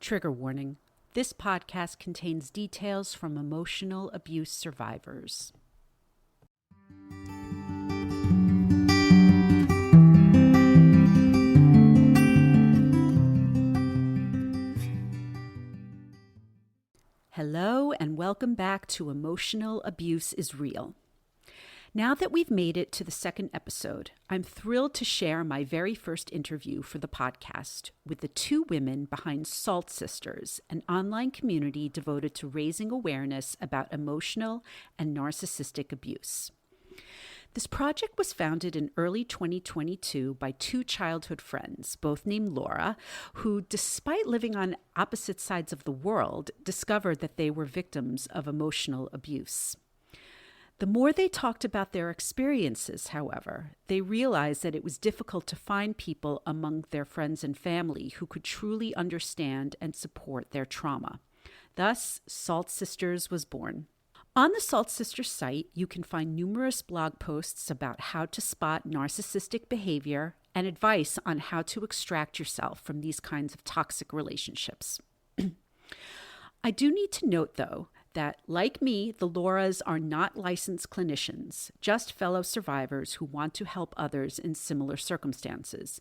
Trigger warning. This podcast contains details from emotional abuse survivors. Hello and welcome back to Emotional Abuse is Real. Now that we've made it to the second episode, I'm thrilled to share my very first interview for the podcast with the two women behind Salltsisters, an online community devoted to raising awareness about emotional and narcissistic abuse. This project was founded in early 2022 by two childhood friends, both named Laura, who, despite living on opposite sides of the world, discovered that they were victims of emotional abuse. The more they talked about their experiences, however, they realized that it was difficult to find people among their friends and family who could truly understand and support their trauma. Thus, Salltsisters was born. On the Salltsisters site, you can find numerous blog posts about how to spot narcissistic behavior and advice on how to extract yourself from these kinds of toxic relationships. I do need to note, though, that, like me, the Lauras are not licensed clinicians, just fellow survivors who want to help others in similar circumstances.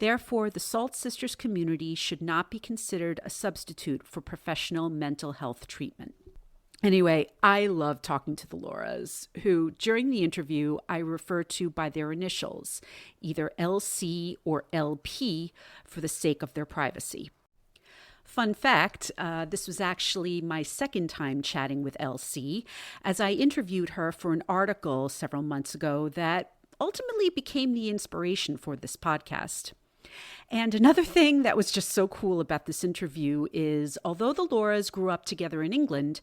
Therefore, the Salltsisters community should not be considered a substitute for professional mental health treatment. Anyway, I love talking to the Lauras, who, during the interview, I refer to by their initials, either LC or LP, for the sake of their privacy. Fun fact, this was actually my second time chatting with LC, as I interviewed her for an article several months ago that ultimately became the inspiration for this podcast. And another thing that was just so cool about this interview is, although the Lauras grew up together in England,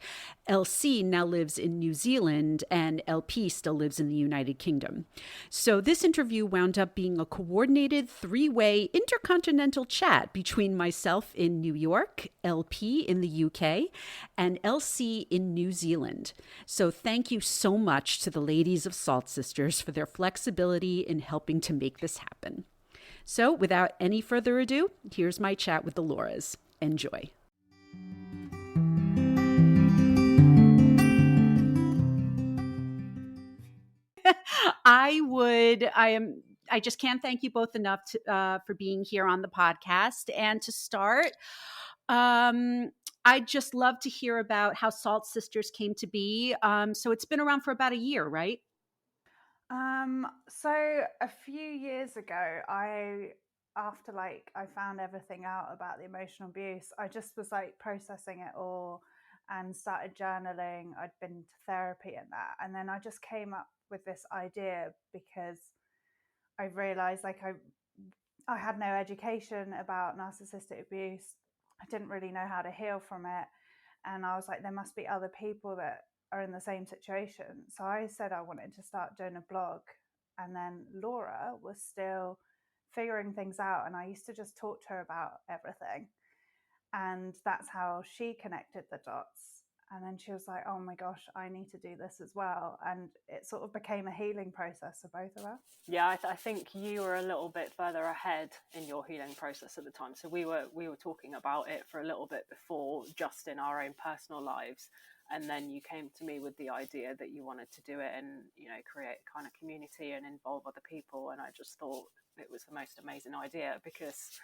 LC now lives in New Zealand and LP still lives in the United Kingdom. So this interview wound up being a coordinated three-way intercontinental chat between myself in New York, LP in the UK, and LC in New Zealand. So thank you so much to the ladies of Salltsisters for their flexibility in helping to make this happen. So, without any further ado, here's my chat with the Lauras. Enjoy. I just can't thank you both enough for being here on the podcast. And to start, I'd just love to hear about how Salltsisters came to be. So it's been around for about a year, right? So a few years ago, after I found everything out about the emotional abuse, I just was processing it all and started journaling. I'd been to therapy and that. And then I just came up with this idea because I realized I had no education about narcissistic abuse. I didn't really know how to heal from it. And I was like, there must be other people that are in the same situation. So I said I wanted to start doing a blog. And then Laura was still figuring things out. And I used to just talk to her about everything. And that's how she connected the dots. And then she was like, oh my gosh, I need to do this as well. And it sort of became a healing process for both of us. Yeah, I think you were a little bit further ahead in your healing process at the time. So we were talking about it for a little bit before, just in our own personal lives. And then you came to me with the idea that you wanted to do it and, create a kind of community and involve other people. And I just thought it was the most amazing idea because,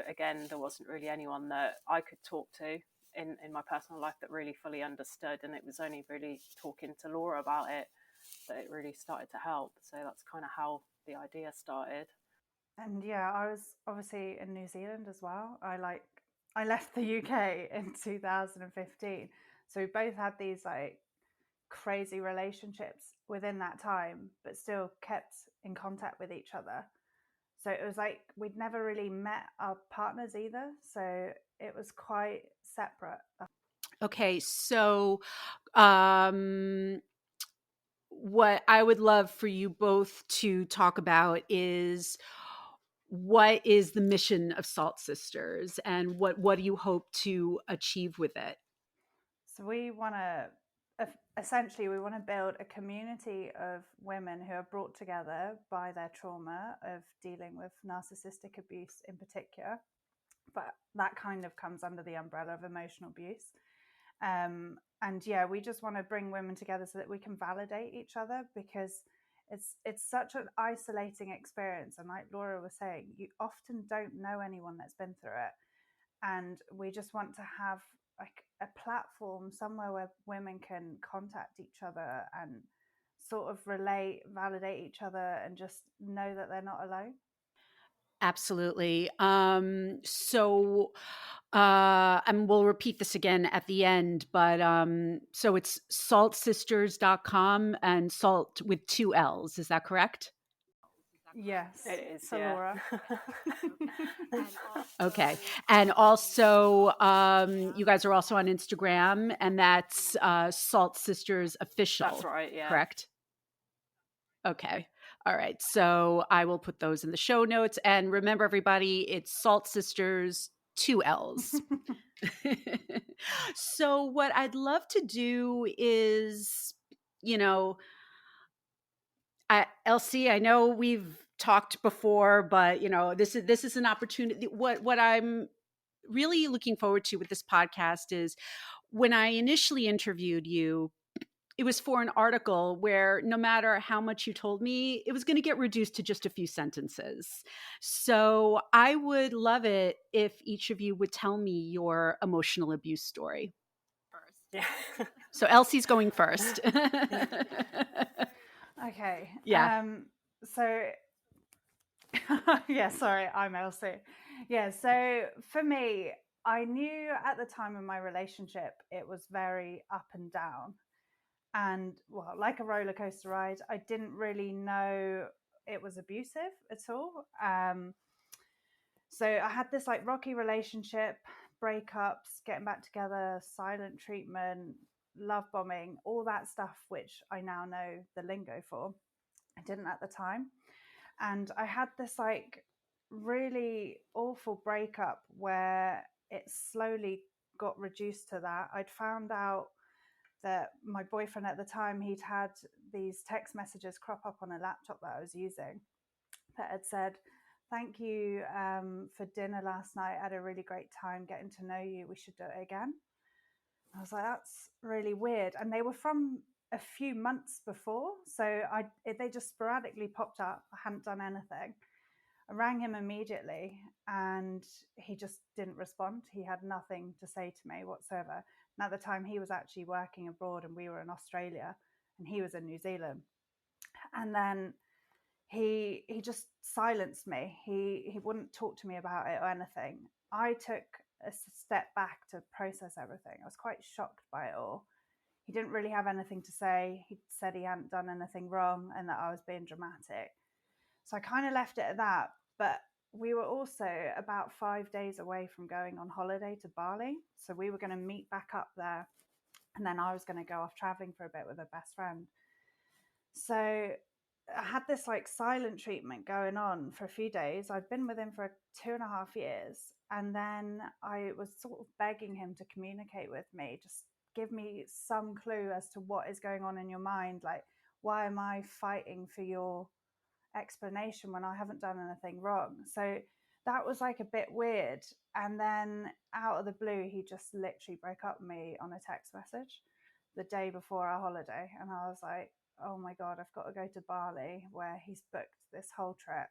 again, there wasn't really anyone that I could talk to in my personal life that really fully understood. And it was only really talking to Laura about it that it really started to help. So that's kind of how the idea started. And yeah, I was obviously in New Zealand as well. I left the UK in 2015. So we both had these crazy relationships within that time, but still kept in contact with each other. So it was like we'd never really met our partners either. So it was quite separate. Okay, so what I would love for you both to talk about is what is the mission of Salltsisters and what do you hope to achieve with it? So we want to essentially we want to build a community of women who are brought together by their trauma of dealing with narcissistic abuse in particular, but that kind of comes under the umbrella of emotional abuse. And we just want to bring women together so that we can validate each other, because it's such an isolating experience. And like Laura was saying, you often don't know anyone that's been through it. And we just want to have like a platform somewhere where women can contact each other and sort of relate, validate each other, and just know that they're not alone. Absolutely. And we'll repeat this again at the end, but so it's salltsisters.com, and salt with 2 L's. Is that correct? Yes, It is, for yeah. Laura. Okay. And also, you guys are also on Instagram, and that's Salltsisters Official. That's right, yeah. Correct? Okay. All right. So I will put those in the show notes. And remember, everybody, it's Salltsisters, 2 L's. So what I'd love to do is, Elsie, I know we've talked before, but this is an opportunity. What I'm really looking forward to with this podcast is, when I initially interviewed you, it was for an article where no matter how much you told me, it was going to get reduced to just a few sentences. So I would love it if each of you would tell me your emotional abuse story. Yeah. So Elsie's going first. Okay. Yeah. Sorry, I'm Elsie. Yeah, so for me, I knew at the time of my relationship, it was very up and down. And well, like a roller coaster ride, I didn't really know it was abusive at all. So I had this like rocky relationship, breakups, getting back together, silent treatment, love bombing, all that stuff, which I now know the lingo for. I didn't at the time. And I had this like really awful breakup where it slowly got reduced to that. I'd found out that my boyfriend at the time, he'd had these text messages crop up on a laptop that I was using that had said, "Thank you for dinner last night. I had a really great time getting to know you. We should do it again." I was like, that's really weird. And they were from a few months before. So they just sporadically popped up. I hadn't done anything. I rang him immediately and he just didn't respond. He had nothing to say to me whatsoever. And at the time, he was actually working abroad and we were in Australia and he was in New Zealand. And then he just silenced me. He wouldn't talk to me about it or anything. I took a step back to process everything. I was quite shocked by it all. He didn't really have anything to say. He said he hadn't done anything wrong and that I was being dramatic. So I kind of left it at that. But we were also about 5 days away from going on holiday to Bali. So we were going to meet back up there. And then I was going to go off traveling for a bit with a best friend. So I had this like silent treatment going on for a few days. I'd been with him for 2.5 years. And then I was sort of begging him to communicate with me, just give me some clue as to what is going on in your mind. Like, why am I fighting for your explanation when I haven't done anything wrong? So that was like a bit weird. And then out of the blue, he just literally broke up with me on a text message the day before our holiday. And I was like, oh my God, I've got to go to Bali, where he's booked this whole trip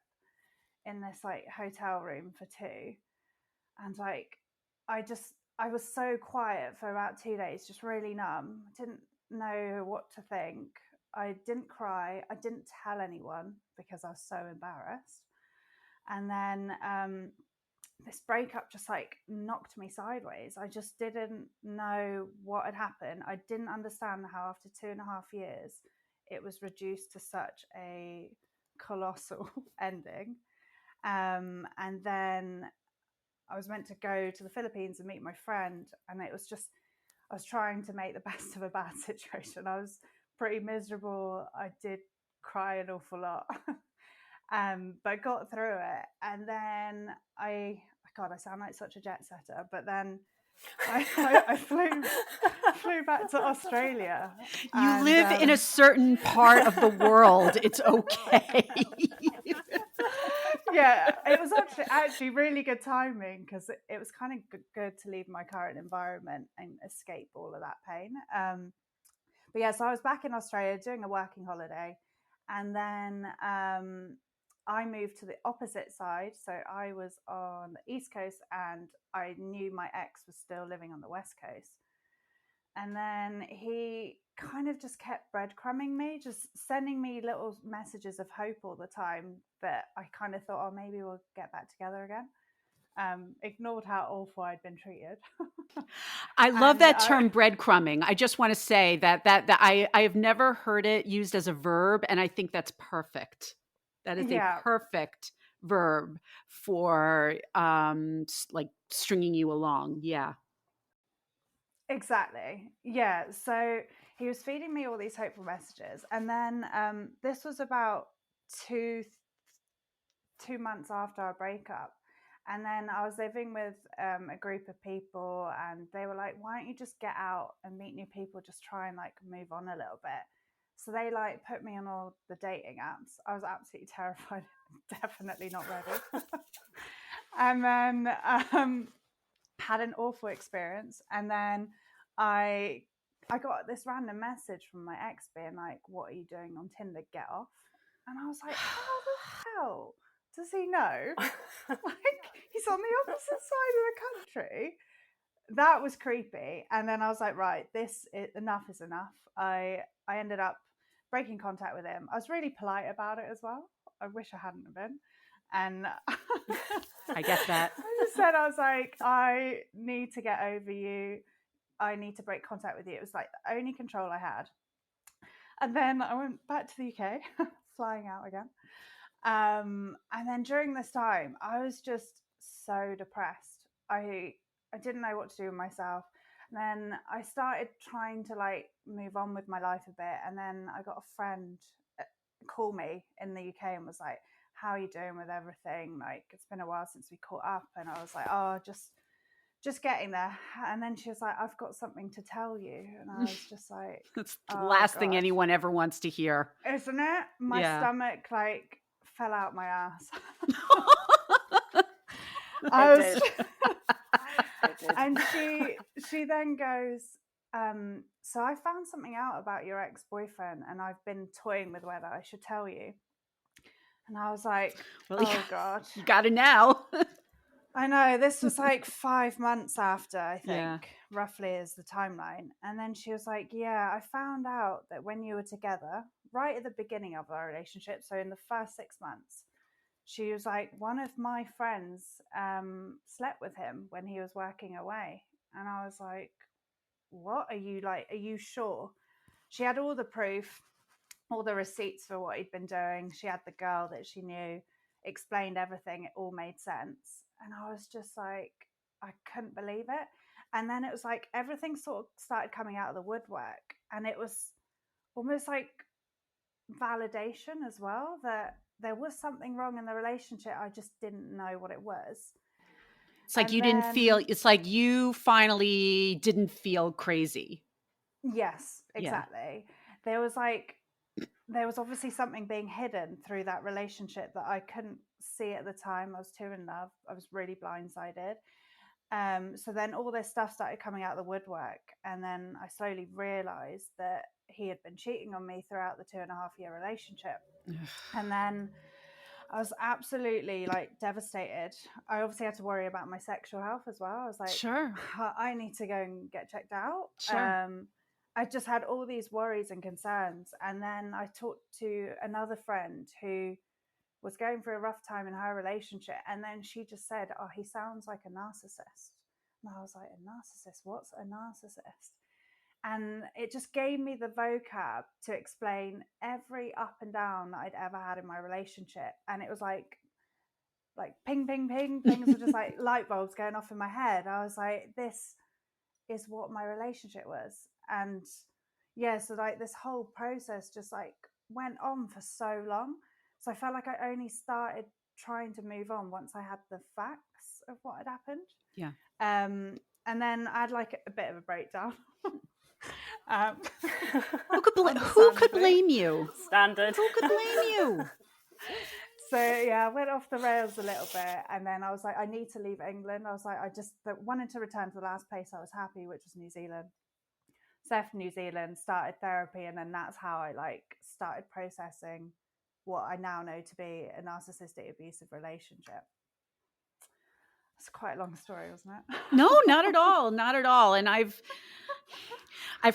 in this like hotel room for 2. And like, I was so quiet for about 2 days, just really numb. I didn't know what to think. I didn't cry. I didn't tell anyone because I was so embarrassed. And then this breakup just like knocked me sideways. I just didn't know what had happened. I didn't understand how after 2.5 years, it was reduced to such a colossal ending. And then I was meant to go to the Philippines and meet my friend. And it was just, I was trying to make the best of a bad situation. I was pretty miserable. I did cry an awful lot, but I got through it. And then God, I sound like such a jet setter, but then I flew back to Australia. You live in a certain part of the world. It's okay. Yeah, it was actually really good timing, because it was kind of good to leave my current environment and escape all of that pain. But yeah, so I was back in Australia doing a working holiday, and then I moved to the opposite side. So I was on the East Coast, and I knew my ex was still living on the West Coast. And then he kind of just kept breadcrumbing me, just sending me little messages of hope all the time, that I kind of thought, oh, maybe we'll get back together again. Ignored how awful I'd been treated. I love that term, breadcrumbing. I just want to say that I have never heard it used as a verb, and I think that's perfect. That is a perfect verb for like stringing you along. Yeah. Exactly. Yeah. So he was feeding me all these hopeful messages. And then this was about two months after our breakup. And then I was living with a group of people, and they were like, why don't you just get out and meet new people? Just try and like move on a little bit. So they like put me on all the dating apps. I was absolutely terrified, definitely not ready. And then had an awful experience. And then I got this random message from my ex being like, what are you doing on Tinder? Get off. And I was like, how the hell does he know? Like, he's on the opposite side of the country. That was creepy. And then I was like, right, enough is enough. I ended up breaking contact with him. I was really polite about it as well. I wish I hadn't been. And I get that. I just said, I was like, I need to get over you. I need to break contact with you. It was like the only control I had. And then I went back to the UK, flying out again. And then during this time, I was just so depressed. I didn't know what to do with myself. And then I started trying to like move on with my life a bit. And then I got a friend call me in the UK and was like, how are you doing with everything? Like, it's been a while since we caught up. And I was like, oh, just getting there. And then she was like, I've got something to tell you. And I was just like, that's the last thing anyone ever wants to hear, isn't it? My stomach like fell out my ass. And she then goes, so I found something out about your ex-boyfriend, and I've been toying with whether I should tell you. And I was like, well, oh God, you got it now. I know, this was like 5 months after, I think, roughly is the timeline. And then she was like, yeah, I found out that when you were together, right at the beginning of our relationship, so in the first 6 months, she was like, one of my friends slept with him when he was working away. And I was like, what? Are you sure? She had all the proof, all the receipts for what he'd been doing. She had the girl that she knew, explained everything. It all made sense. And I was just like, I couldn't believe it. And then it was like everything sort of started coming out of the woodwork. And it was almost like validation as well, that there was something wrong in the relationship. I just didn't know what it was. It's like it's like you finally didn't feel crazy. Yes, exactly. Yeah. There was obviously something being hidden through that relationship that I couldn't see at the time. I was too in love. I was really blindsided. So then all this stuff started coming out of the woodwork. And then I slowly realized that he had been cheating on me throughout the 2.5-year relationship. And then I was absolutely like devastated. I obviously had to worry about my sexual health as well. I was like, sure, I need to go and get checked out. Sure. I just had all these worries and concerns. And then I talked to another friend who was going through a rough time in her relationship. And then she just said, oh, he sounds like a narcissist. And I was like, a narcissist? What's a narcissist? And it just gave me the vocab to explain every up and down that I'd ever had in my relationship. And it was like ping, ping, ping. Things were just like light bulbs going off in my head. I was like, this is what my relationship was. And yeah, so like this whole process just like went on for so long. So I felt like I only started trying to move on once I had the facts of what had happened. Yeah. And then I had like a bit of a breakdown. Who could blame you? Standard. Who could blame you? So yeah, I went off the rails a little bit, and then I was like, I need to leave England. I was like, I just wanted to return to the last place I was happy, which was New Zealand. So left New Zealand, started therapy, and then that's how I started processing what I now know to be a narcissistic abusive relationship. It's quite a long story, wasn't it? No, not at all. Not at all. And I've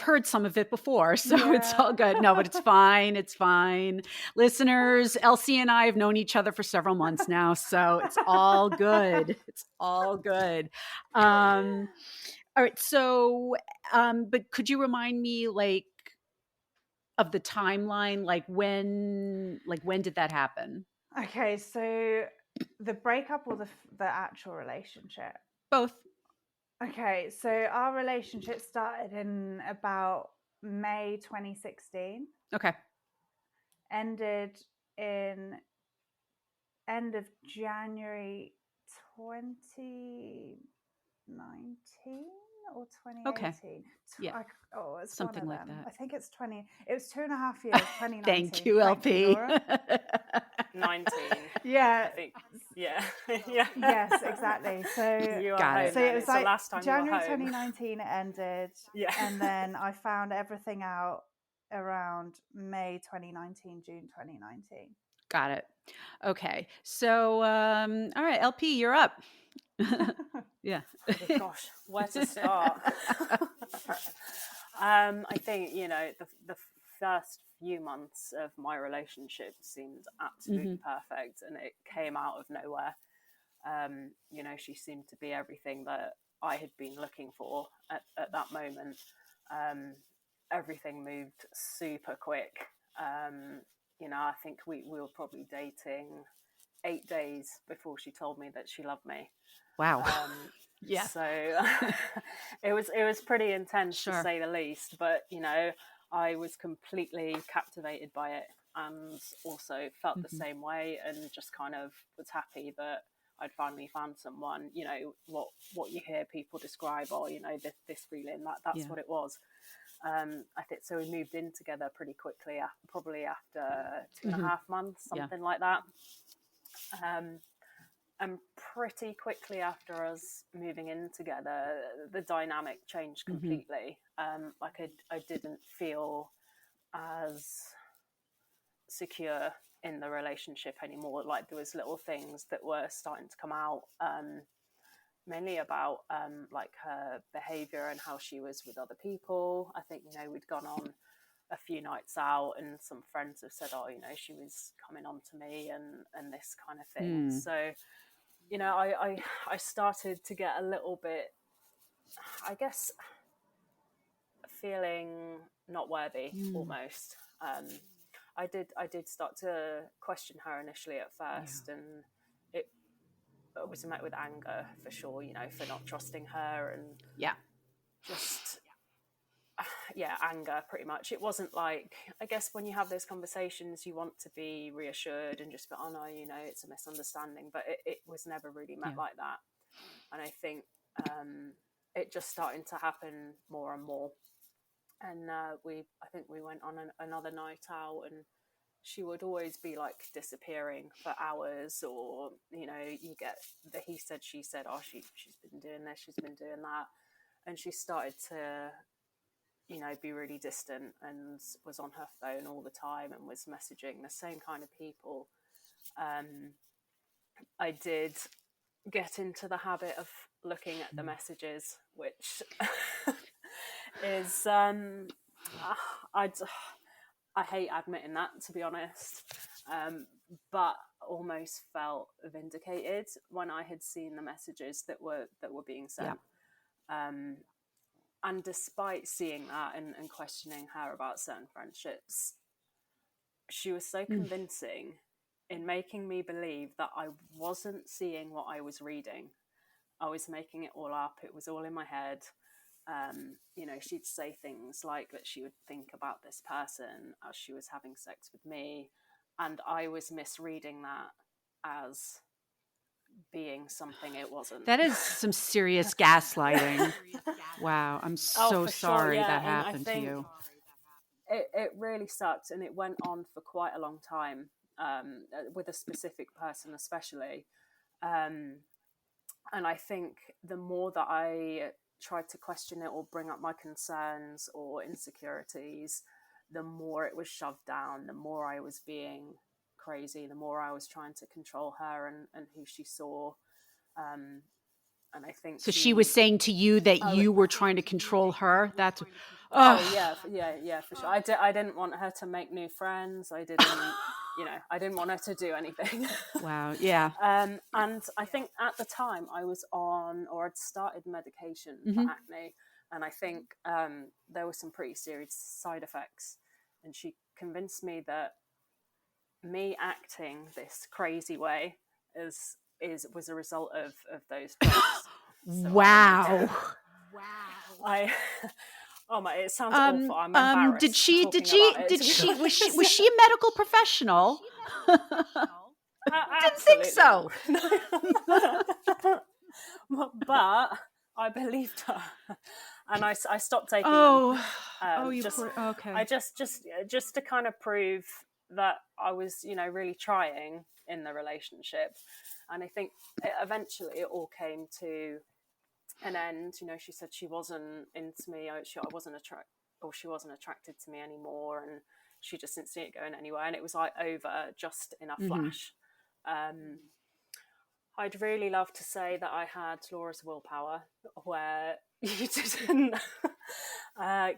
heard some of it before, so it's all good. No, but it's fine. It's fine. Listeners, Elsie and I have known each other for several months now, so it's all good. It's all good. All right. So, but could you remind me, of the timeline? When did that happen? Okay, so the breakup or the actual relationship? Both. Okay, so our relationship started in about May 2016. Okay. Ended in end of January 2019 or 2018. Okay. Yeah. It's something one of like them. that. I think it's 20. It was 2.5 years. 2019. Thank you, LP. Laura. 19. Yeah. I think. Yeah. Yeah. Yes, exactly. So you are Got home. it. So then. it was It's like the last time January you were home. 2019 it ended. Yeah. And then I found everything out around May 2019, June 2019. Got it. Okay. So, all right, LP, you're up. Yeah. Oh, gosh, where to start? I think, the first few months of my relationship seemed absolutely perfect, and it came out of nowhere. She seemed to be everything that I had been looking for at that moment. Everything moved super quick. I think we were probably dating 8 days before she told me that she loved me. Wow. Yeah. So it was pretty intense, Sure. to say the least. But I was completely captivated by it, and also felt the same way, and just kind of was happy that I'd finally found someone. What you hear people describe, or this feeling, that's what it was. I think so. We moved in together pretty quickly, probably after 2.5 months, something like that. And pretty quickly after us moving in together, the dynamic changed completely. I didn't feel as secure in the relationship anymore. Like, there was little things that were starting to come out, mainly about her behavior and how she was with other people. I think, we'd gone on a few nights out, and some friends have said, she was coming on to me and this kind of thing. So, I started to get a little bit, I guess, feeling not worthy almost. I did start to question her initially at first, and it was met with anger for sure, for not trusting her, and just anger pretty much. It wasn't like, I guess when you have those conversations, you want to be reassured and just be, oh no, it's a misunderstanding, but it was never really met like that. And I think it just starting to happen more and more. And I think we went on another night out, and she would always be like disappearing for hours, or you get the he said, she said, oh, she's been doing this, she's been doing that. And she started to be really distant, and was on her phone all the time, and was messaging the same kind of people. I did get into the habit of looking at the messages, which is I hate admitting that, to be honest, but almost felt vindicated when I had seen the messages that were being sent. And despite seeing that and questioning her about certain friendships, she was so convincing in making me believe that I wasn't seeing what I was reading. I was making it all up. It was all in my head. She'd say things like that she would think about this person as she was having sex with me, and I was misreading that as being something it wasn't. That is some serious gaslighting. Wow, I'm so sorry that happened to you. It really sucked, and it went on for quite a long time. with a specific person especially. And I think the more that I tried to question it or bring up my concerns or insecurities, the more it was shoved down, the more I was being crazy, the more I was trying to control her and who she saw. And I think So she was saying to you that you were trying to control her. That's yeah, for sure. I didn't want her to make new friends. I didn't, I didn't want her to do anything. Wow. Yeah. And I think at the time I was on, or I'd started medication for acne, and I think there were some pretty serious side effects. And she convinced me that me acting this crazy way was a result of those drugs. So wow. Oh my! It sounds awful. I'm embarrassed. Did she was she a medical professional? Didn't think so. But I believed her, and I stopped taking them. Okay. I just to kind of prove that I was, really trying in the relationship. And I think eventually it all came to an end. She said she wasn't into me. She wasn't attracted to me anymore, and she just didn't see it going anywhere. And it was like over just in a flash. I'd really love to say that I had Laura's willpower, where you didn't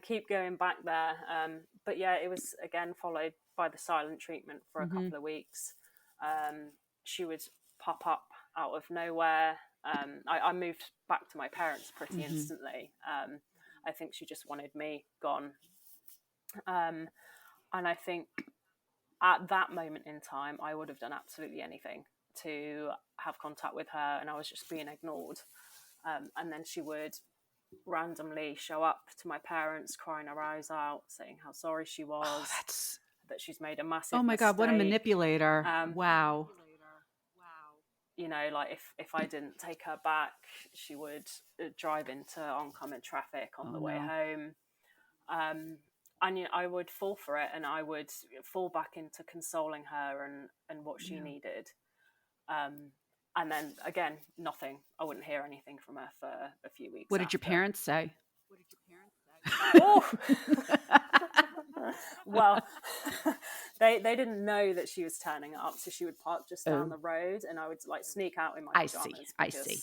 keep going back there. But yeah, it was again followed by the silent treatment for a couple of weeks. She would pop up out of nowhere. I moved back to my parents pretty instantly. I think she just wanted me gone. And I think at that moment in time, I would have done absolutely anything to have contact with her, and I was just being ignored. And then she would randomly show up to my parents crying her eyes out, saying how sorry she was, that she's made a massive mistake. God, what a manipulator. Wow. Like if I didn't take her back, she would drive into oncoming traffic on the way home. And I would fall for it, and I would fall back into consoling her and what she needed. And then again, nothing. I wouldn't hear anything from her for a few weeks. What did your parents say? Oh. Well, they didn't know that she was turning up, so she would park just down the road, and I would sneak out in my pajamas. I see.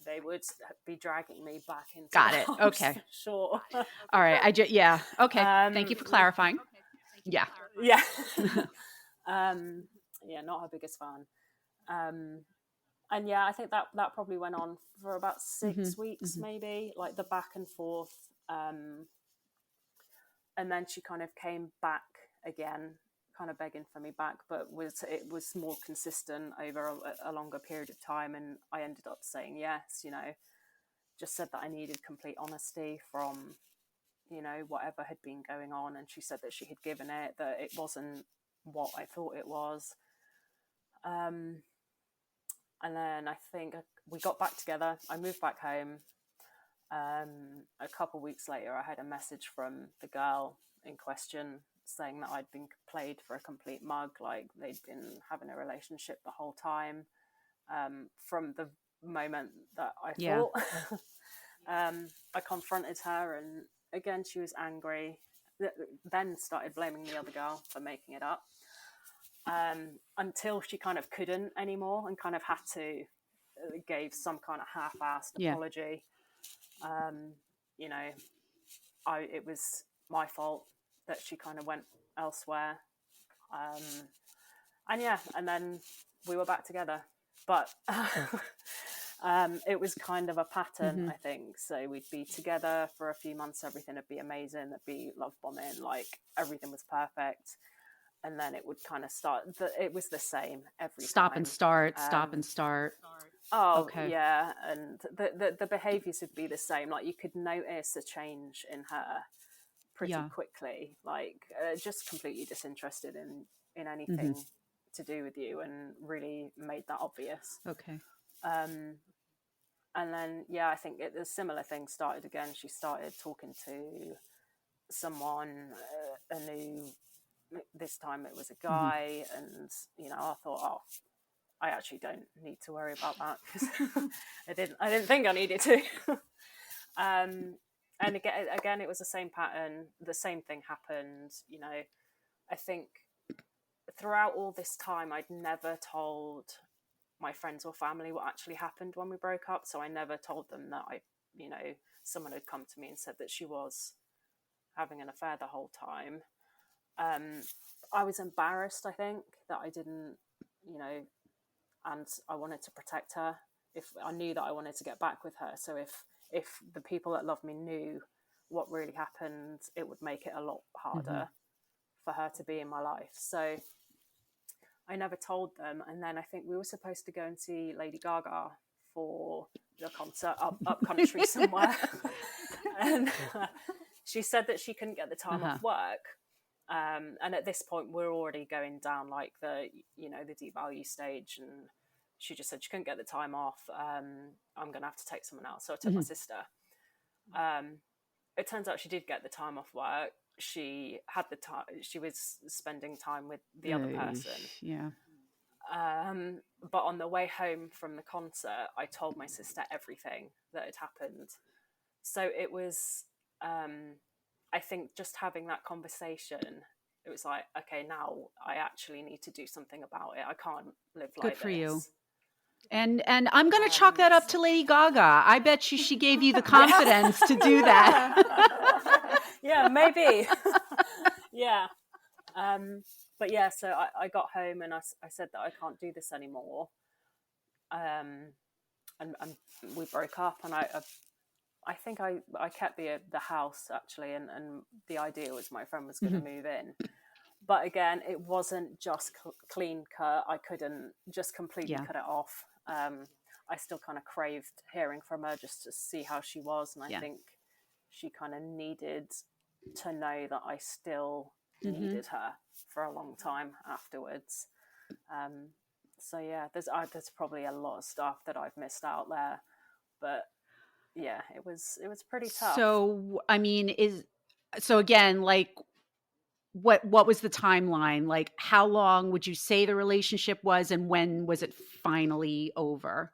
They would be dragging me back into Got the it. house. Okay. Sure. All right. Okay. Thank you for clarifying. Yeah. Yeah. Yeah, not her biggest fan. And yeah, I think that probably went on for about 6 weeks, maybe, like the back and forth. And then she kind of came back again, kind of begging for me back, but it was more consistent over a longer period of time. And I ended up saying yes, just said that I needed complete honesty from, whatever had been going on. And she said that she had given it, that it wasn't what I thought it was. And then I think we got back together. I moved back home. A couple of weeks later, I had a message from the girl in question saying that I'd been played for a complete mug, like they'd been having a relationship the whole time. From the moment that I thought, I confronted her, and again, she was angry. Then started blaming the other girl for making it up. Until she kind of couldn't anymore and kind of had to gave some kind of half-assed apology. It was my fault that she kind of went elsewhere. And then we were back together. But it was kind of a pattern, I think. So we'd be together for a few months, everything would be amazing, there'd be love bombing, like everything was perfect. And then it would kind of start. It was the same every time. Stop and start. Oh, okay. Yeah. And the behaviours would be the same. Like you could notice a change in her pretty quickly. Like just completely disinterested in anything to do with you, and really made that obvious. Okay. And then, I think a similar thing started again. She started talking to someone, a new this time it was a guy, and I thought, oh, I actually don't need to worry about that, because I didn't think I needed to. And again, it was the same pattern. The same thing happened. I think throughout all this time, I'd never told my friends or family what actually happened when we broke up. So I never told them that someone had come to me and said that she was having an affair the whole time. I was embarrassed, I think, that I didn't, and I wanted to protect her. If I knew that I wanted to get back with her. So if the people that love me knew what really happened, it would make it a lot harder for her to be in my life. So I never told them. And then I think we were supposed to go and see Lady Gaga for the concert up country somewhere. And she said that she couldn't get the time off work. And at this point, we're already going down like the devalue stage. And she just said she couldn't get the time off. I'm going to have to take someone else. So I took my sister. It turns out she did get the time off work. She had the time. She was spending time with the other person. Yeah. But on the way home from the concert, I told my sister everything that had happened. So it was, I think, just having that conversation, it was like, okay, now I actually need to do something about it. I can't live like this. Good for you. And I'm going to chalk that up to Lady Gaga. I bet you she gave you the confidence to do that. Yeah, maybe. Yeah. But yeah, so I got home and I said that I can't do this anymore. And we broke up, and I think I kept the house actually, and the idea was my friend was going to move in. But again, it wasn't just clean cut. I couldn't just completely cut it off. I still kind of craved hearing from her just to see how she was. And I think she kind of needed to know that I still needed her for a long time afterwards. So yeah, there's probably a lot of stuff that I've missed out there. But yeah, it was pretty tough. So, I mean, again, like, what was the timeline? Like, how long would you say the relationship was, and when was it finally over?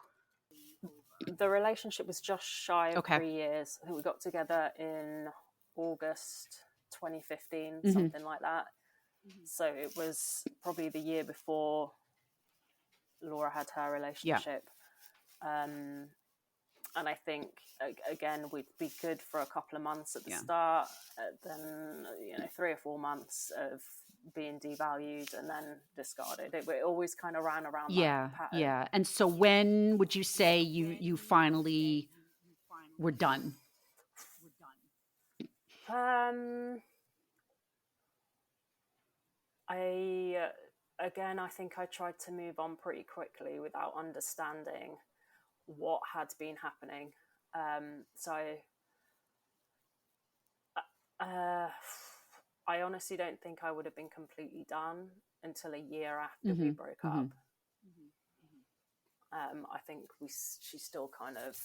The relationship was just shy of 3 years. I think we got together in August 2015, something like that. So it was probably the year before Laura had her relationship. And I think, again, we'd be good for a couple of months at the start, then 3 or 4 months of being devalued and then discarded. It always kind of ran around that pattern. Yeah. And so when would you say you finally were done? I think I tried to move on pretty quickly without understanding what had been happening. So I honestly don't think I would have been completely done until a year after we broke up. I think she still kind of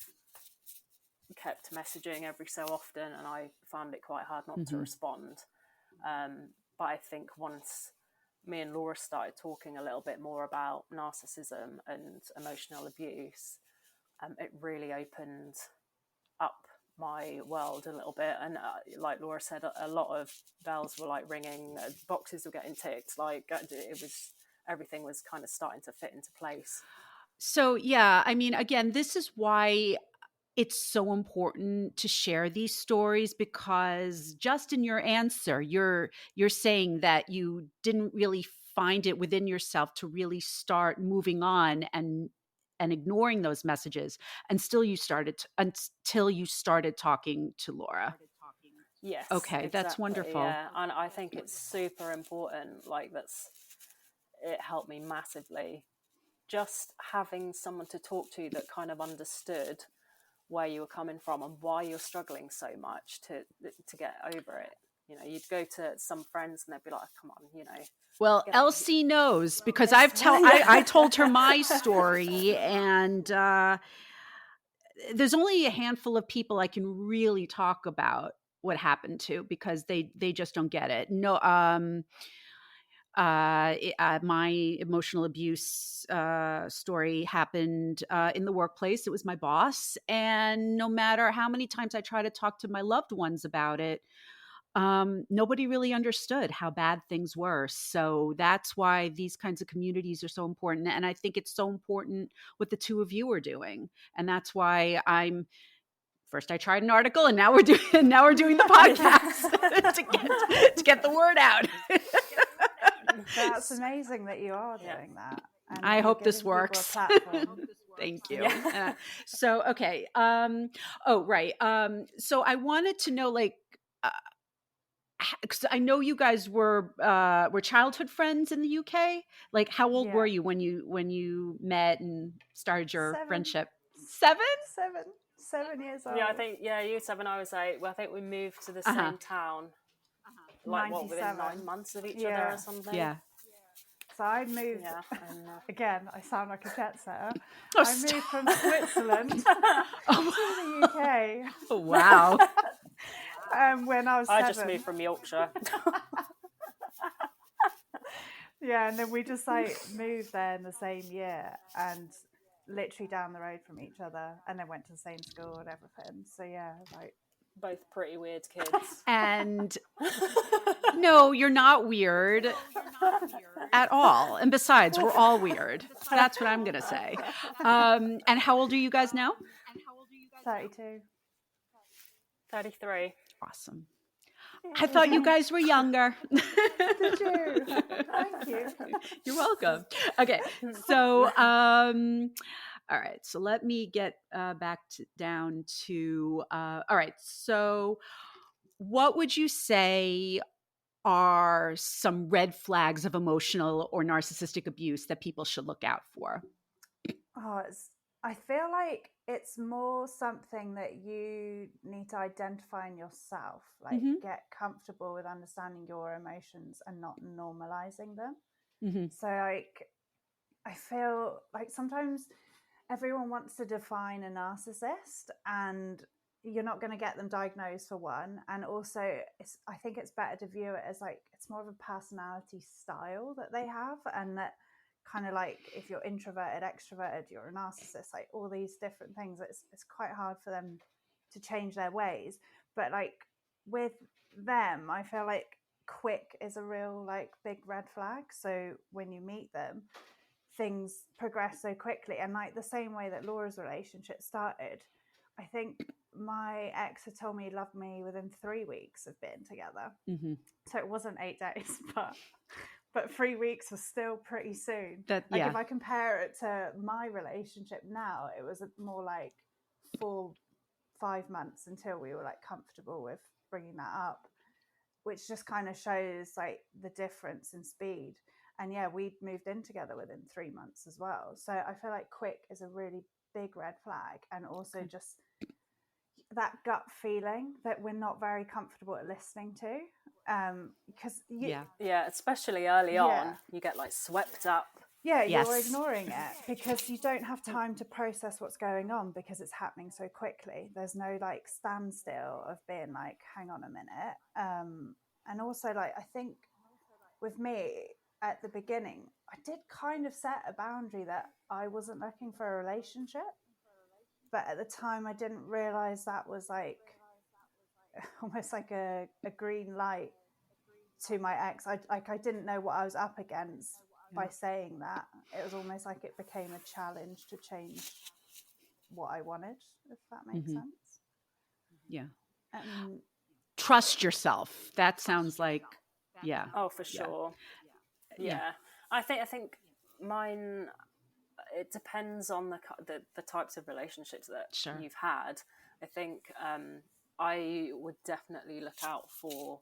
kept messaging every so often, and I found it quite hard not to respond. But I think once me and Laura started talking a little bit more about narcissism and emotional abuse, it really opened up my world a little bit. And like Laura said, a lot of bells were like ringing, boxes were getting ticked, like everything was kind of starting to fit into place. So yeah, I mean, again, this is why it's so important to share these stories, because just in your answer, you're saying that you didn't really find it within yourself to really start moving on and ignoring those messages until you started talking to Laura. Yes. Okay, exactly. That's wonderful. Yeah, and I think it's super important. Like it helped me massively. Just having someone to talk to that kind of understood where you were coming from and why you're struggling so much to get over it. You'd go to some friends and they'd be like, "Come on, Well, Elsie knows, because I told her my story, and there's only a handful of people I can really talk about what happened to, because they just don't get it. No, My emotional abuse story happened in the workplace. It was my boss. And no matter how many times I try to talk to my loved ones about it, nobody really understood how bad things were. So that's why these kinds of communities are so important. And I think it's so important what the two of you are doing. And that's why first I tried an article, and now we're doing the podcast to get the word out. That's amazing that you are doing that. And I hope this works. Thank you. Yeah. So, okay. Oh, right. So I wanted to know, like, because I know you guys were childhood friends in the UK. Like, how old were you when you met and started your friendship? 7? 7 years old. Yeah, I think you were 7, I was 8. Well, I think we moved to the same town, like within 9 months of each other or something. Yeah. So I moved. Yeah, again, I sound like a jet setter. Oh, I moved from Switzerland to the UK. Oh, wow. When I was 7. I just moved from Yorkshire. Yeah, and then we just moved there in the same year and literally down the road from each other, and then went to the same school and everything. So yeah, both pretty weird kids. And no, you're not weird at all. And besides, we're all weird. That's what I'm going to say. And how old are you guys now? 32. 33. Awesome. I thought you guys were younger. Did you? Thank you. You're welcome. Okay. So, all right. So let me get back down to, all right. So what would you say are some red flags of emotional or narcissistic abuse that people should look out for? I feel like it's more something that you need to identify in yourself, like get comfortable with understanding your emotions and not normalizing them. So I feel like sometimes everyone wants to define a narcissist, and you're not going to get them diagnosed for one. And also I think it's better to view it as like, it's more of a personality style that they have, and that kind of like, if you're introverted, extroverted, you're a narcissist, like all these different things. It's quite hard for them to change their ways. But like with them, I feel like quick is a real like big red flag. So when you meet them, things progress so quickly. And like the same way that Laura's relationship started, I think my ex had told me he loved me within 3 weeks of being together. So it wasn't 8 days, but 3 weeks was still pretty soon. If I compare it to my relationship now, it was more like 4-5 months until we were like comfortable with bringing that up, which just kind of shows like the difference in speed. And yeah, we moved in together within 3 months as well. So I feel like quick is a really big red flag. And also just that gut feeling that we're not very comfortable at listening to. Because especially early on, you get like swept up. Yeah, you're ignoring it because you don't have time to process what's going on because it's happening so quickly. There's no like standstill of being like, hang on a minute. And also like, I think with me at the beginning, I did kind of set a boundary that I wasn't looking for a relationship. But at the time, I didn't realize that was like almost like a green light to my ex. I didn't know what I was up against by saying that. It was almost like it became a challenge to change what I wanted, if that makes sense. Yeah. Trust yourself. That sounds like, Oh, for sure. Yeah. I think mine, it depends on the types of relationships that you've had. I think I would definitely look out for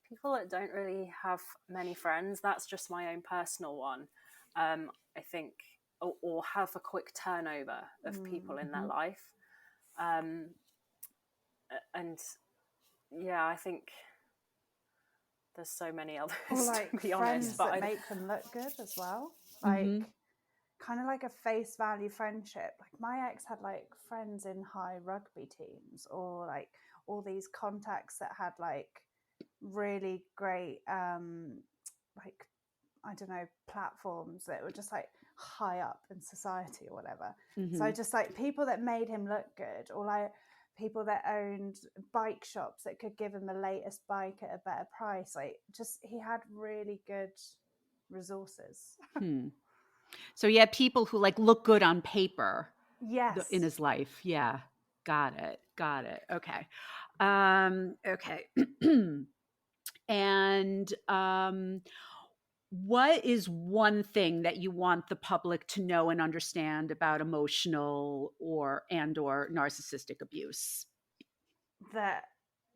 people that don't really have many friends. That's just my own personal one. I think, or have a quick turnover of people in their life. And yeah, I think there's so many others, like to be honest. Friends that make them look good as well. Like kind of like a face value friendship. Like my ex had like friends in high rugby teams, or like all these contacts that had like really great like I don't know, platforms that were just like high up in society or whatever. Mm-hmm. So just like people that made him look good, or like people that owned bike shops that could give him the latest bike at a better price. Like, just he had really good resources. So he had people who like look good on paper. Yes. In his life. Yeah. Got it. Okay. Okay. And what is one thing that you want the public to know and understand about emotional or narcissistic abuse? That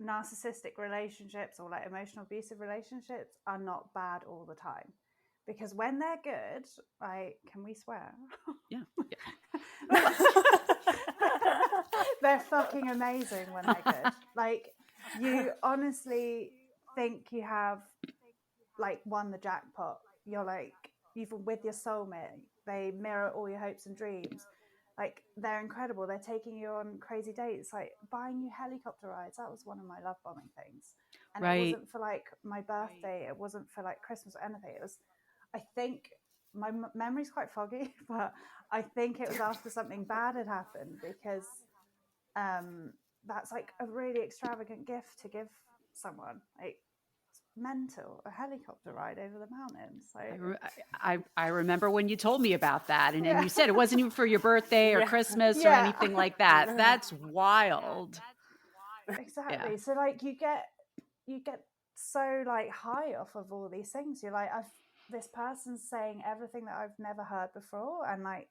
narcissistic relationships or like emotional abusive relationships are not bad all the time, because when they're good, like, can we swear? Yeah. They're fucking amazing when they're good. Like, you honestly think you have like won the jackpot. You're like, you've with your soulmate, they mirror all your hopes and dreams. Like, they're incredible. They're taking you on crazy dates, like buying you helicopter rides. That was one of my love bombing things. And Right. It wasn't for like my birthday. It wasn't for like Christmas or anything. It was, I think, my memory's quite foggy, but I think it was after something bad had happened, because that's like a really extravagant gift to give someone. Like, it's mental, a helicopter ride over the mountains. So I remember when you told me about that, and you said it wasn't even for your birthday or Christmas or anything like that. That's wild. Exactly. Yeah. So like you get so like high off of all these things. You're like, this person's saying everything that I've never heard before, and like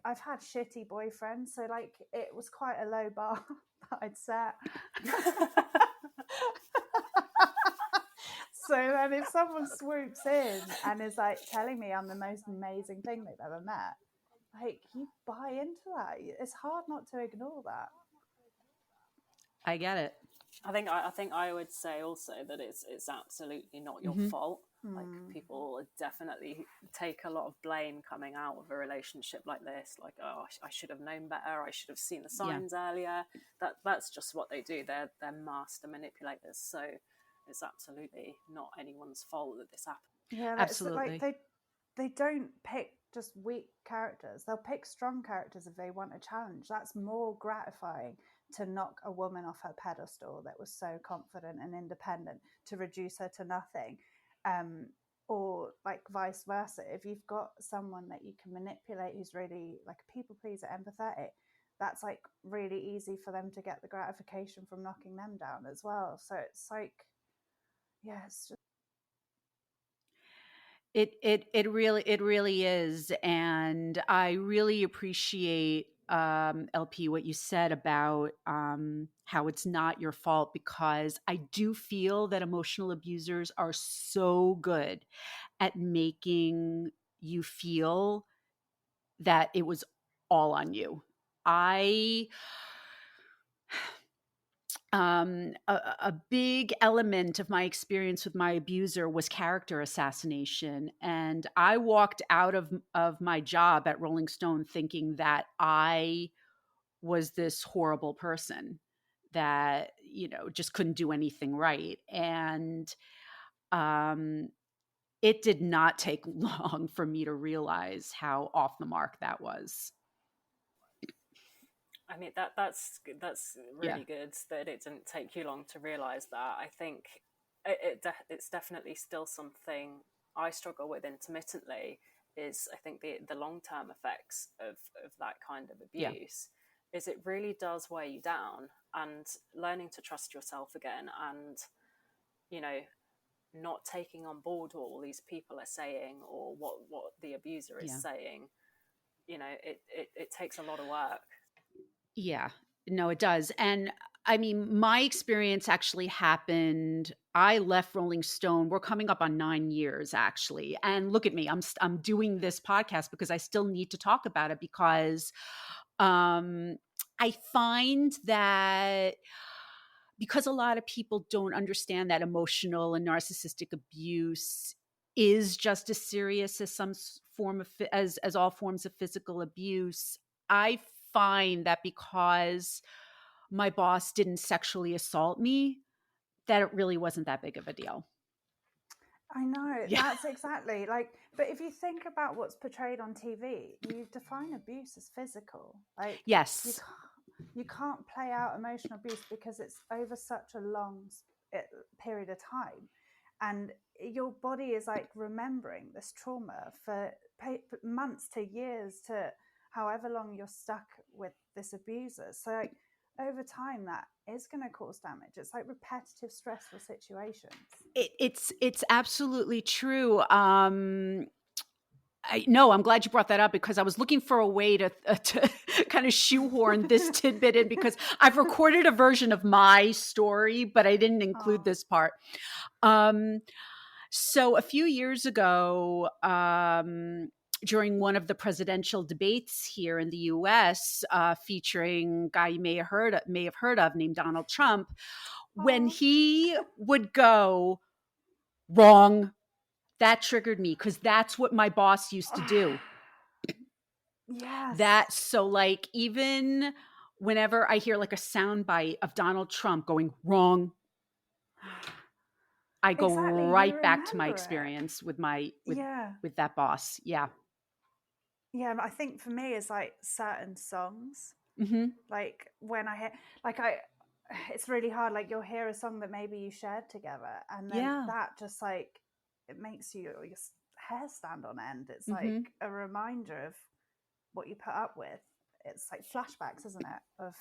I've had shitty boyfriends, so like it was quite a low bar that I'd set. So then if someone swoops in and is like telling me I'm the most amazing thing they've ever met, like, you buy into that. It's hard not to ignore that. I get it. I think I would say also that it's absolutely not your fault. Like, people definitely take a lot of blame coming out of a relationship like this. Like, oh, I should have known better. I should have seen the signs earlier. That's just what they do. They're master manipulators. So it's absolutely not anyone's fault that this happened. Yeah, absolutely. Like they don't pick just weak characters. They'll pick strong characters if they want a challenge. That's more gratifying to knock a woman off her pedestal that was so confident and independent, to reduce her to nothing. Or like vice versa. If you've got someone that you can manipulate who's really like a people pleaser, empathetic, that's like really easy for them to get the gratification from knocking them down as well. So it's like, yeah, it's just... It really is. And I really appreciate, LP, what you said about how it's not your fault, because I do feel that emotional abusers are so good at making you feel that it was all on you. A big element of my experience with my abuser was character assassination. And I walked out of my job at Rolling Stone thinking that I was this horrible person that, just couldn't do anything right. And it did not take long for me to realize how off the mark that was. I mean, that's really good that it didn't take you long to realize that. I think it's definitely still something I struggle with intermittently. Is, I think, the long-term effects of that kind of abuse is it really does weigh you down, and learning to trust yourself again, and not taking on board what all these people are saying or what the abuser is saying. It takes a lot of work. Yeah, no, it does. And I mean, my experience actually happened. I left Rolling Stone. We're coming up on 9 years, actually. And look at me. I'm doing this podcast because I still need to talk about it, because I find that because a lot of people don't understand that emotional and narcissistic abuse is just as serious as some form of as all forms of physical abuse. I find that because my boss didn't sexually assault me, that it really wasn't that big of a deal. I know, Yeah. that's exactly like, but if you think about what's portrayed on TV, you define abuse as physical. Like Yes. you can't play out emotional abuse because it's over such a long period of time, and your body is like remembering this trauma for months to years to however long you're stuck with this abuser. So like over time that is going to cause damage. It's like repetitive stressful situations. It's absolutely true. No, I'm glad you brought that up because I was looking for a way to kind of shoehorn this tidbit in, because I've recorded a version of my story, but I didn't include this part. So a few years ago, during one of the presidential debates here in the U.S., featuring a guy you may have heard of named Donald Trump, when he would go wrong, that triggered me because that's what my boss used to do. Yes. So like even whenever I hear like a soundbite of Donald Trump going wrong, I go Exactly, you right back to my remember it. experience with Yeah. with that boss. Yeah. Yeah, I think for me it's like certain songs. Mm-hmm. Like when I hear, it's really hard. Like you'll hear a song that maybe you shared together, and then Yeah. that just like it makes your hair stand on end. It's Mm-hmm. like a reminder of what you put up with. It's like flashbacks, isn't it? Of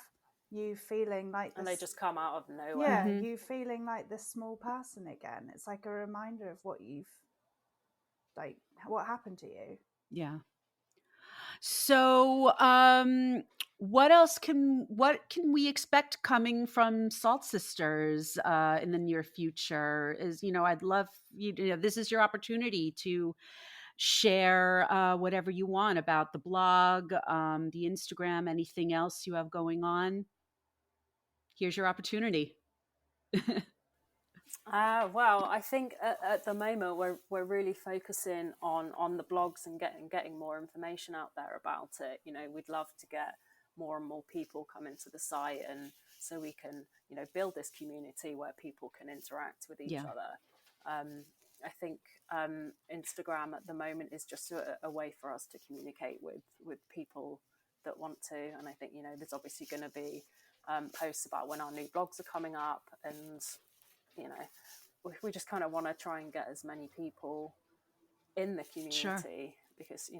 you feeling like this, and they just come out of nowhere. Yeah, Mm-hmm. you feeling like this small person again. It's like a reminder of what you've like what happened to you. Yeah. So, what can we expect coming from Salltsisters in the near future? I'd love you. This is your opportunity to share whatever you want about the blog, the Instagram, anything else you have going on. Here's your opportunity. Well, I think at the moment we're really focusing on the blogs and getting more information out there about it. We'd love to get more and more people coming to the site, and so we can build this community where people can interact with each other. I think Instagram at the moment is just a way for us to communicate with people that want to, and I think there's obviously going to be posts about when our new blogs are coming up, and we just kind of want to try and get as many people in the community, because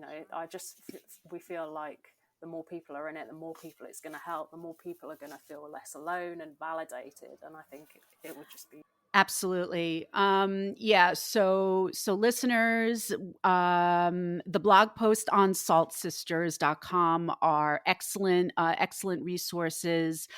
we feel like the more people are in it, the more people it's going to help, the more people are going to feel less alone and validated, and I think it would just be Absolutely. Yeah. So listeners, the blog post on saltsisters.com are excellent, excellent resources.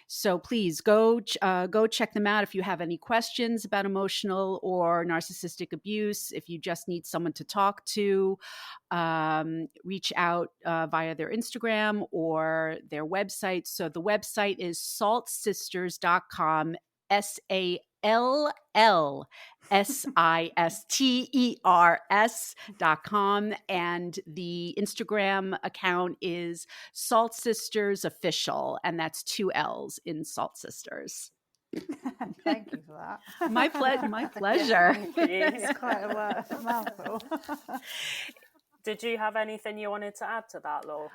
So please go check them out if you have any questions about emotional or narcissistic abuse. If you just need someone to talk to, reach out via their Instagram or their website. So the website is salltsisters.com. SALLSISTERS.com, and the Instagram account is Salltsisters Official, and that's 2 L's in Salltsisters. Thank you for that. My pleasure. It's quite a mouthful. Did you have anything you wanted to add to that, Laura?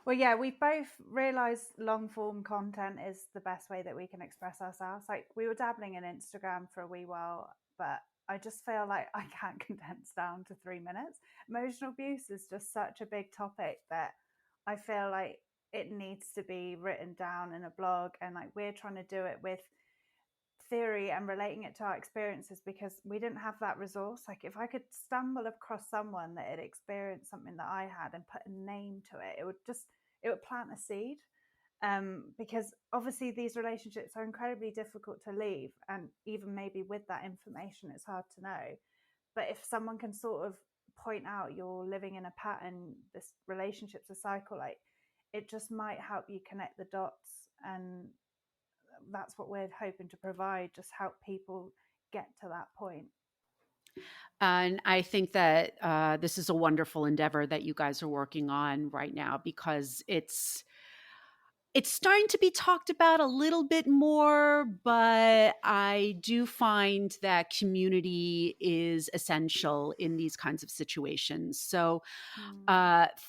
Well, yeah, we both realised long form content is the best way that we can express ourselves. Like we were dabbling in Instagram for a wee while, but I just feel like I can't condense down to 3 minutes. Emotional abuse is just such a big topic that I feel like it needs to be written down in a blog, and like we're trying to do it with theory and relating it to our experiences, because we didn't have that resource. Like if I could stumble across someone that had experienced something that I had and put a name to it, it would plant a seed. Because obviously these relationships are incredibly difficult to leave, and even maybe with that information it's hard to know. But if someone can sort of point out you're living in a pattern, this relationship's a cycle, like it just might help you connect the dots. And that's what we're hoping to provide, just help people get to that point. And I think that this is a wonderful endeavor that you guys are working on right now, because it's It's starting to be talked about a little bit more, but I do find that community is essential in these kinds of situations. So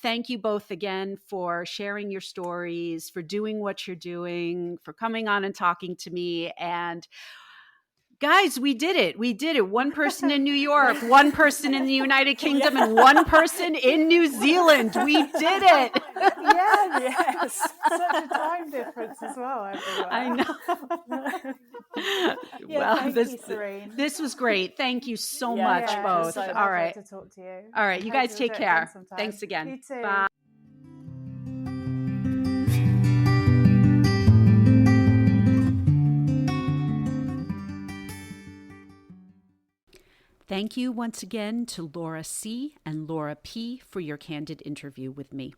thank you both again for sharing your stories, for doing what you're doing, for coming on and talking to me. And guys, we did it. We did it. One person in New York, one person in the United Kingdom, and one person in New Zealand. We did it. Yes. Such a time difference as well. Everywhere. I know. Thank you, Serene. This was great. Thank you so much, both. It was All right. to talk to you. All right. You guys take care. Thanks again. You too. Bye. Thank you once again to Laura C. and Laura P. for your candid interview with me.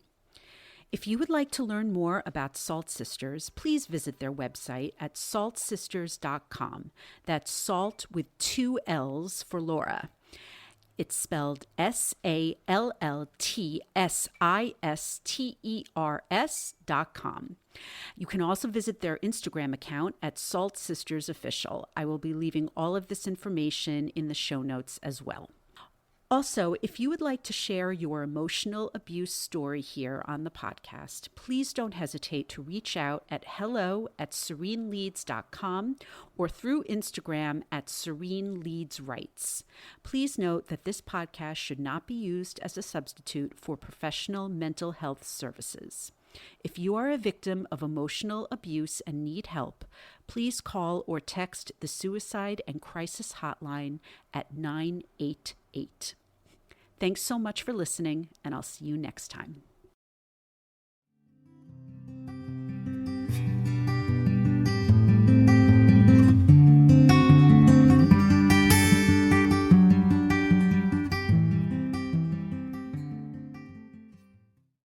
If you would like to learn more about Salltsisters, please visit their website at salltsisters.com. That's salt with 2 L's for Laura. It's spelled SALLTSISTERS.com. You can also visit their Instagram account at Salltsisters Official. I will be leaving all of this information in the show notes as well. Also, if you would like to share your emotional abuse story here on the podcast, please don't hesitate to reach out at hello@sereneleads.com or through Instagram at sereneleadsrights. Please note that this podcast should not be used as a substitute for professional mental health services. If you are a victim of emotional abuse and need help, please call or text the Suicide and Crisis Hotline at 988. Thanks so much for listening, and I'll see you next time.